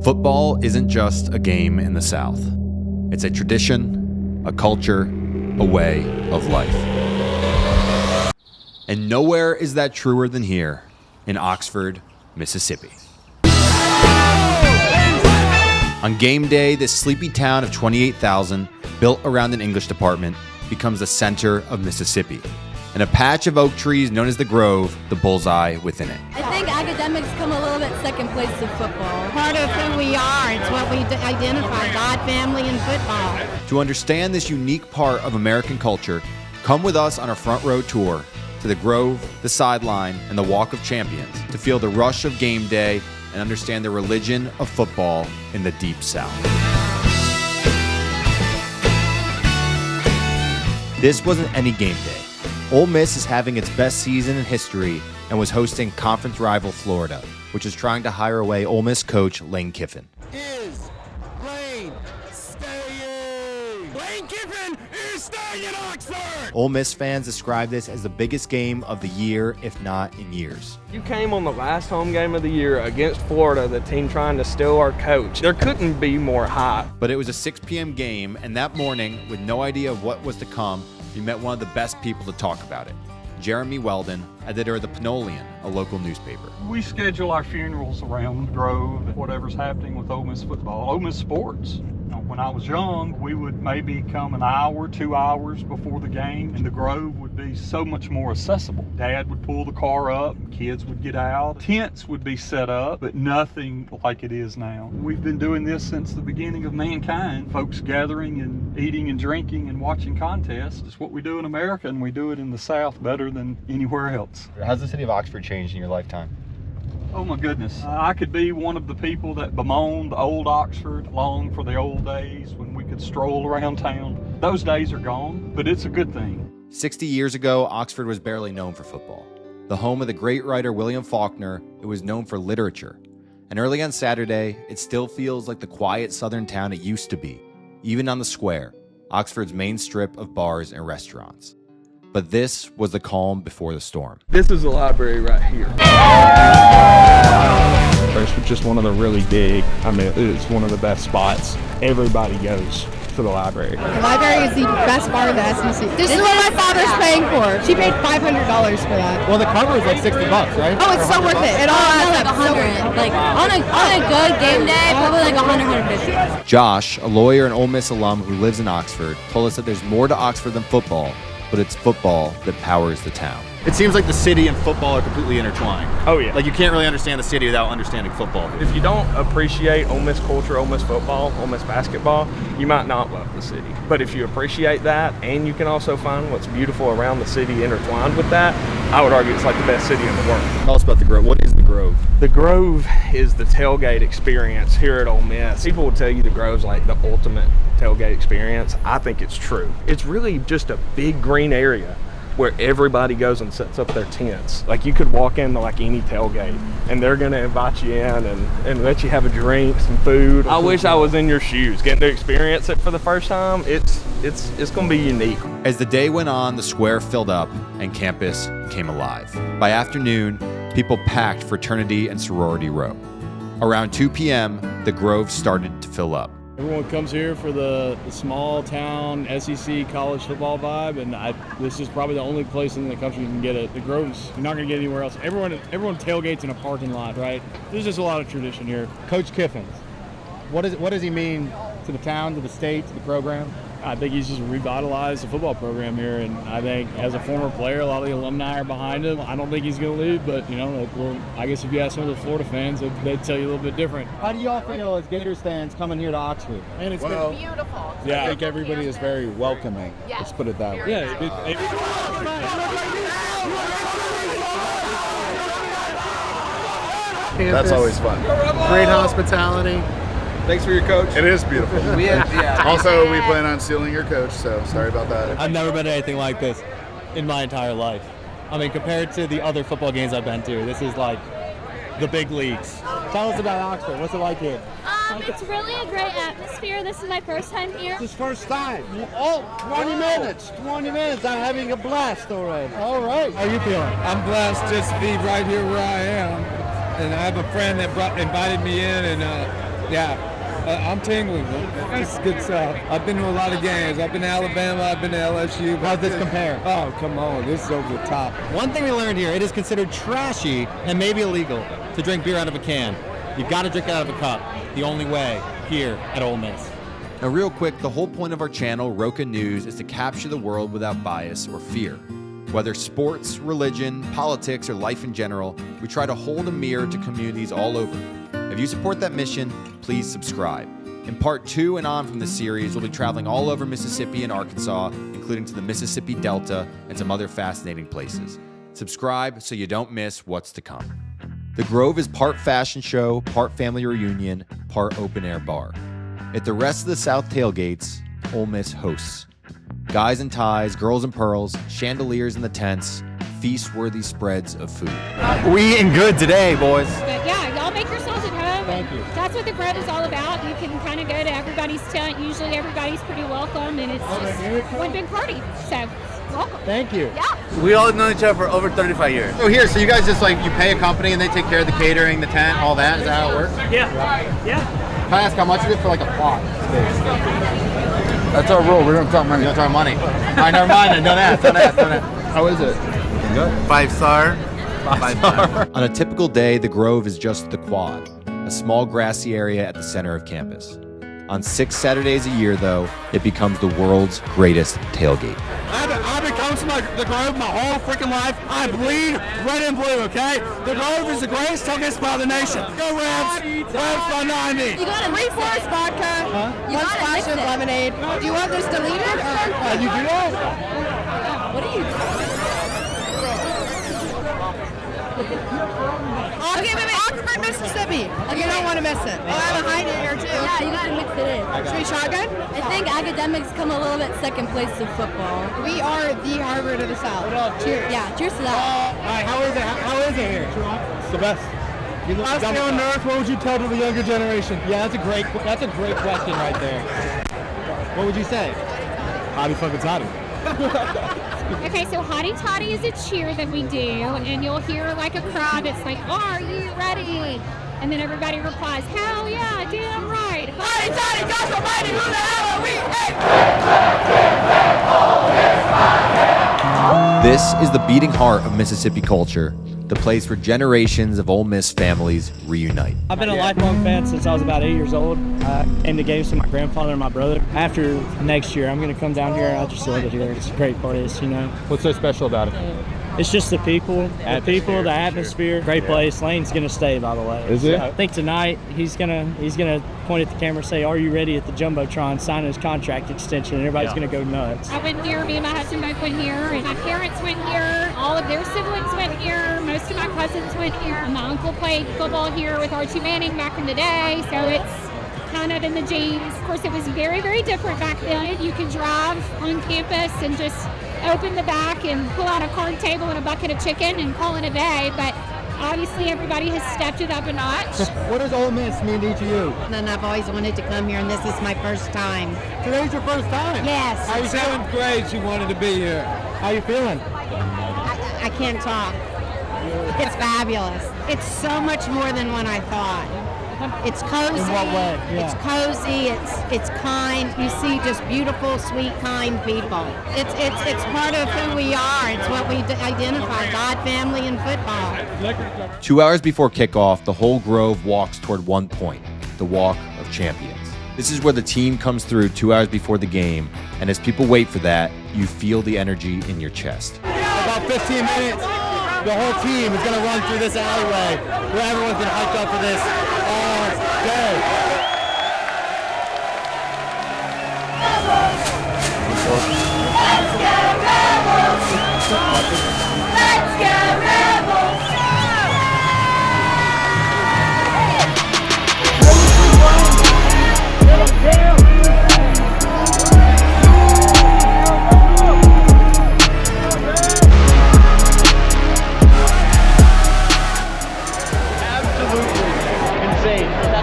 Football isn't just a game in the South. It's a tradition, a culture, a way of life. And nowhere is that truer than here in Oxford, Mississippi. On game day, this sleepy town of 28,000, built around an English department, becomes the center of Mississippi. And a patch of oak trees known as the Grove, the bullseye within it. I think academics come a little bit second place to football. Part of who we are. It's what we identify, God, family, and football. To understand this unique part of American culture, come with us on our front row tour to the Grove, the sideline, and the Walk of Champions to feel the rush of game day and understand the religion of football in the Deep South. This wasn't any game day. Ole Miss is having its best season in history and was hosting conference rival Florida, which is trying to hire away Ole Miss coach Lane Kiffin. Is Lane staying? Lane Kiffin is staying in Oxford! Ole Miss fans describe this as the biggest game of the year, if not in years. You came on the last home game of the year against Florida, the team trying to steal our coach. There couldn't be more hype. But it was a 6 p.m. game, and that morning, with no idea of what was to come, we met one of the best people to talk about it. Jeremy Weldon, editor of the Pinolian, a local newspaper. We schedule our funerals around the Grove, whatever's happening with Ole Miss football, Ole Miss sports. When I was young, we would maybe come an hour, 2 hours before the game, and the Grove would be so much more accessible. Dad would pull the car up, kids would get out, tents would be set up, but nothing like it is now. We've been doing this since the beginning of mankind. Folks gathering and eating and drinking and watching contests. It's what we do in America, and we do it in the South better than anywhere else. How's the city of Oxford changed in your lifetime? Oh my goodness. I could be one of the people that bemoaned old Oxford, longed for the old days when we could stroll around town. Those days are gone, but it's a good thing. 60 years ago, Oxford was barely known for football. The home of the great writer William Faulkner, it was known for literature. And early on Saturday, it still feels like the quiet southern town it used to be, even on the square, Oxford's main strip of bars and restaurants. But this was the calm before the storm. This is the library right here. It's just one of the really big, it's one of the best spots. Everybody goes to the library. The library is the best part of the SEC. This is what my father's paying for. She paid $500 for that. Well, the cover is like $60, right? Oh, it's so worth it. It all adds Like up. 100. Like on a good game day, probably like 150. Josh, a lawyer and Ole Miss alum who lives in Oxford, told us that there's more to Oxford than football, but it's football that powers the town. It seems like the city and football are completely intertwined. Oh yeah. Like you can't really understand the city without understanding football. If you don't appreciate Ole Miss culture, Ole Miss football, Ole Miss basketball, you might not love the city. But if you appreciate that, and you can also find what's beautiful around the city intertwined with that, I would argue it's like the best city in the world. Tell us about the Grove. What is the Grove? The Grove is the tailgate experience here at Ole Miss. People will tell you the Grove's like the ultimate tailgate experience. I think it's true. It's really just a big green area where everybody goes and sets up their tents. Like you could walk into like any tailgate and they're gonna invite you in and let you have a drink, some food. I wish I was in your shoes, getting to experience it for the first time. It's gonna be unique. As the day went on, the square filled up and campus came alive. By afternoon, people packed fraternity and sorority row. Around 2 p.m., the Grove started to fill up. Everyone comes here for the small town SEC college football vibe, and this is probably the only place in the country you can get it. The Groves, you're not going to get anywhere else. Everyone tailgates in a parking lot, right? There's just a lot of tradition here. Coach Kiffin, what does he mean to the town, to the state, to the program? I think he's just revitalized the football program here, and I think as a former player, a lot of the alumni are behind him. I don't think he's going to leave, but I guess if you ask some of the Florida fans, they'd tell you a little bit different. How do y'all feel as Gators fans coming here to Oxford? And it's been beautiful. Yeah, I think everybody is very welcoming. Yes. Let's put it that way. Yeah. That's always fun. Great hospitality. Thanks for your coach. It is beautiful. Also, we plan on stealing your coach, so sorry about that. I've never been to anything like this in my entire life. I mean, compared to the other football games I've been to, this is like the big leagues. Tell us about Oxford. What's it like here? It's really a great atmosphere. This is my first time here. This is first time. Oh, 20 minutes. 20 minutes. I'm having a blast already. All right. How are you feeling? I'm blessed just to be right here where I am. And I have a friend that invited me in, and Yeah, I'm tingling. That's good stuff. I've been to a lot of games. I've been to Alabama. I've been to LSU. How's this compare? Oh, come on. This is over the top. One thing we learned here, it is considered trashy and maybe illegal to drink beer out of a can. You've got to drink it out of a cup. The only way here at Ole Miss. Now, real quick, the whole point of our channel, RocaNews, is to capture the world without bias or fear. Whether sports, religion, politics, or life in general, we try to hold a mirror to communities all over. If you support that mission, please subscribe. In part 2 and on from the series, we'll be traveling all over Mississippi and Arkansas, including to the Mississippi Delta and some other fascinating places. Subscribe so you don't miss what's to come. The Grove is part fashion show, part family reunion, part open-air bar. At the rest of the South tailgates, Ole Miss hosts. Guys in ties, girls in pearls, chandeliers in the tents, feast-worthy spreads of food. We eating good today, boys. But yeah, y'all make yourselves at home. Thank you. That's what the Grove is all about. You can kind of go to everybody's tent. Usually everybody's pretty welcome, and it's just one big party. So, welcome. Thank you. Yeah. We all know each other for over 35 years. So here, so you guys just you pay a company and they take care of the catering, the tent, all that? Is that how it works? Yeah. Yeah. Can I ask how much is it for a plot? That's our rule. We don't talk money. You don't talk money. All right, never mind then. Don't ask. How is it? Good. 5-star. 5-star. On a typical day, the Grove is just the Quad, a small grassy area at the center of campus. On 6 Saturdays a year, though, it becomes the world's greatest tailgate. I've been coming to the Grove my whole freaking life. I bleed red and blue, okay? The Grove is the greatest tailgate spot in the nation. Go Rams! Rams by 90! You got a 3 Force vodka, one splash of lemonade. Do you want this deleted? You do that? What are you doing? Okay, wait. Oxford, Mississippi. You don't want to miss it. I have a high here too. Yeah, you gotta mix it in. Should we shotgun? I think academics come a little bit second place to football. We are the Harvard of the South. Cheers. Yeah, cheers to that. All right, how is it? How is it here? It's the best. Last day on earth, what would you tell to the younger generation? Yeah, that's a great question right there. What would you say? Hottie fucking toddy. Okay, so Hottie Toddy is a cheer that we do, and you'll hear like a crowd that's like, "Are you ready?" And then everybody replies, "Hell yeah, damn right." Hottie Toddy, Josh Almighty, who the hell are we? This is the beating heart of Mississippi culture, the place where generations of Ole Miss families reunite. I've been a lifelong fan since I was about 8 years old. I came to games with my grandfather and my brother. After next year, I'm going to come down here. I just love it here. It's a great place, What's so special about it? It's just the people, the atmosphere. Great place. Lane's going to stay, by the way. Is it? I think tonight he's gonna point at the camera and say, "Are you ready?" at the Jumbotron, signing his contract extension, and everybody's going to go nuts. I went here, me and my husband both went here, and my parents went here, all of their siblings went here, most of my cousins went here. My uncle played football here with Archie Manning back in the day, so it's kind of in the genes. Of course, it was very, very different back then. You could drive on campus and just open the back and pull out a card table and a bucket of chicken and call it a day, but obviously everybody has stepped it up a notch. What does Ole Miss mean to each of you? And I've always wanted to come here, and this is my first time. Today's your first time? Yes. How you 7th grade you wanted to be here. How you feeling? I can't talk. It's fabulous. It's so much more than what I thought. It's cozy. In what way? Yeah. It's cozy. It's kind. You see just beautiful, sweet, kind people. It's part of who we are. It's what we identify: God, family, and football. 2 hours before kickoff, the whole Grove walks toward one point, the Walk of Champions. This is where the team comes through 2 hours before the game, and as people wait for that, you feel the energy in your chest. About 15 minutes, the whole team is going to run through this alleyway where everyone's been hyped up for this all day. Let's go Rebels! Let's go Rebels!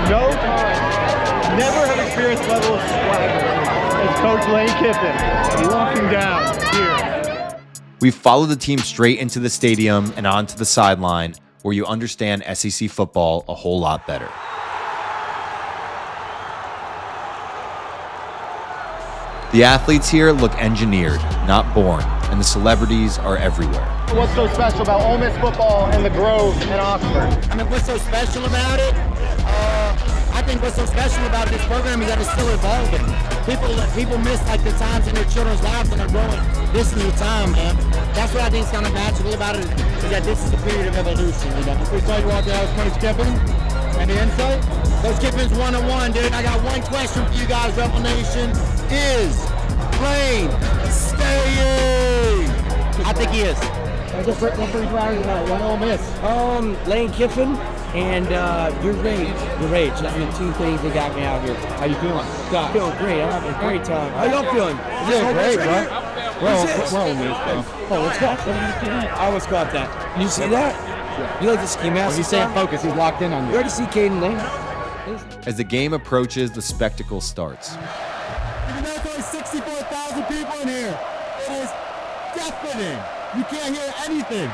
No time. Never have experienced level of swagger as Coach Lane Kiffin walking down here. We follow the team straight into the stadium and onto the sideline, where you understand SEC football a whole lot better. The athletes here look engineered, not born, and the celebrities are everywhere. What's so special about Ole Miss football and the Grove in Oxford? I mean, what's so special about it? I think what's so special about this program is that it's still evolving. People miss like the times in their children's lives and they're growing this new time, man. That's what I think is kind of magical about it, is that this is a period of evolution, you know. We saw you out there, Coach Kiffin. Any insight? Coach Kiffin's 1-on-1, dude. I got one question for you guys, Rebel Nation. Is Lane staying? I think he is. What for you riding tonight? Why Ole Miss? Lane Kiffin and your rage. That's the two things that got me out here. How you feeling? I feel great. I'm having a great time. How y'all feeling? Yeah, great, bro. Well, Ole Miss, bro. Oh, what's that? I was caught that. You see that? Yeah. You like the ski mask? When he's saying focus, he's locked in on you. You already see Caden Lane? As the game approaches, the spectacle starts. Even though it's only 64,000 people in here, it is deafening. You can't hear anything.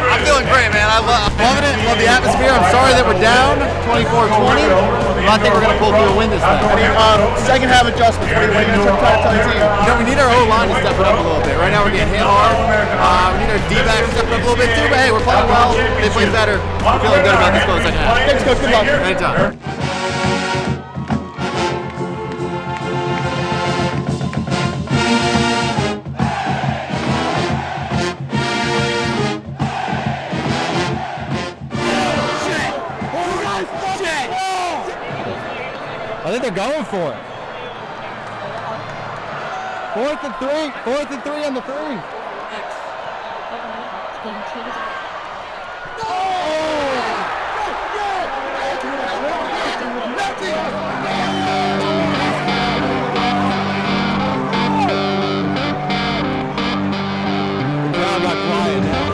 I'm feeling great, man. I'm loving it. Love the atmosphere. I'm sorry that we're down 24-20, but I think we're going to pull through a win this time. Second half adjustments. What are you going to try to tell the team? You know, we need our O-line to step it up a little bit. Right now we're getting hit hard. We need our D-back to step it up a little bit too, but hey, we're playing well. They play better. We're feeling good about this for the second half. Thanks, Coach. Good luck. Anytime. I think they're going for it. 4th and 3. 4th and 3 on the 3. I'm not crying now.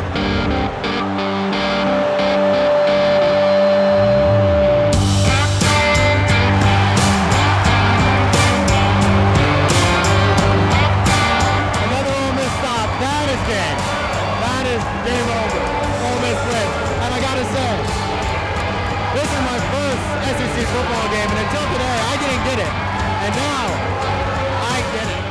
Football game, and until today, I didn't get it, and now I get it.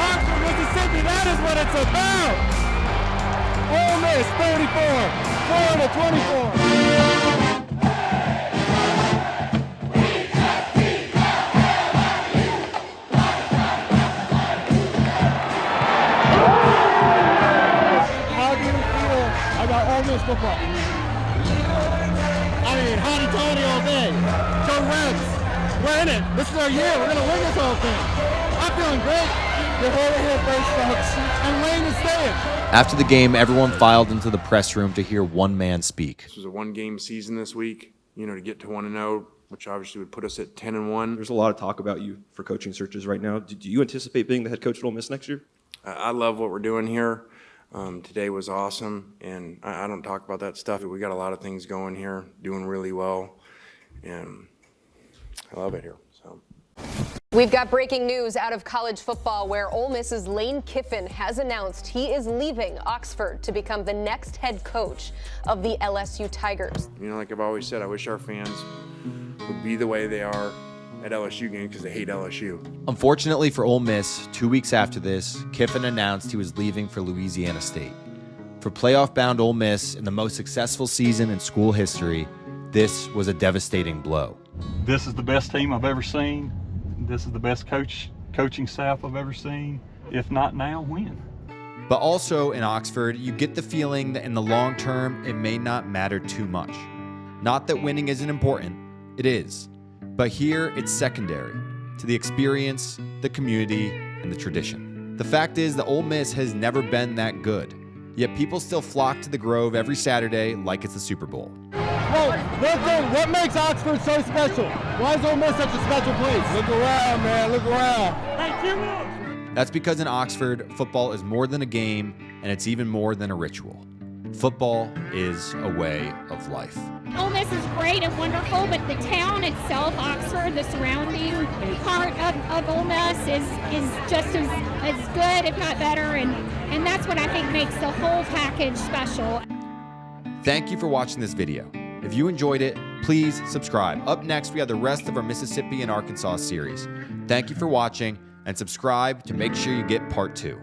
Oxford, Mississippi, that is what it's about. Ole Miss 34, Florida 24. Football. I mean, hotty toddy all day. Go Reds. We're in it. This is our year. We're going to win this whole thing. I'm feeling great. You're holding here first, folks. And Lane is staying. After the game, everyone filed into the press room to hear one man speak. This was a one-game season this week, you know, to get to 1-0, which obviously would put us at 10-1. There's a lot of talk about you for coaching searches right now. Do you anticipate being the head coach at Ole Miss next year? I love what we're doing here. Today was awesome, and I don't talk about that stuff. We got a lot of things going here, doing really well, and I love it here. So. We've got breaking news out of college football where Ole Miss's Lane Kiffin has announced he is leaving Oxford to become the next head coach of the LSU Tigers. You know, like I've always said, I wish our fans would be the way they are at LSU games because they hate LSU. Unfortunately for Ole Miss, 2 weeks after this, Kiffin announced he was leaving for Louisiana State. For playoff-bound Ole Miss in the most successful season in school history, this was a devastating blow. This is the best team I've ever seen. This is the best coaching staff I've ever seen. If not now, when? But also in Oxford, you get the feeling that in the long term, it may not matter too much. Not that winning isn't important, it is. But here, it's secondary to the experience, the community, and the tradition. The fact is that Ole Miss has never been that good. Yet people still flock to the Grove every Saturday like it's the Super Bowl. Well, what makes Oxford so special? Why is Ole Miss such a special place? Look around, man. Look around. Hey, Jimmy! That's because in Oxford, football is more than a game, and it's even more than a ritual. Football is a way of life. Ole Miss is great and wonderful, but the town itself, Oxford, the surrounding part of Ole Miss is just as good, if not better, and that's what I think makes the whole package special. Thank you for watching this video. If you enjoyed it, please subscribe. Up next, we have the rest of our Mississippi and Arkansas series. Thank you for watching, and subscribe to make sure you get part 2.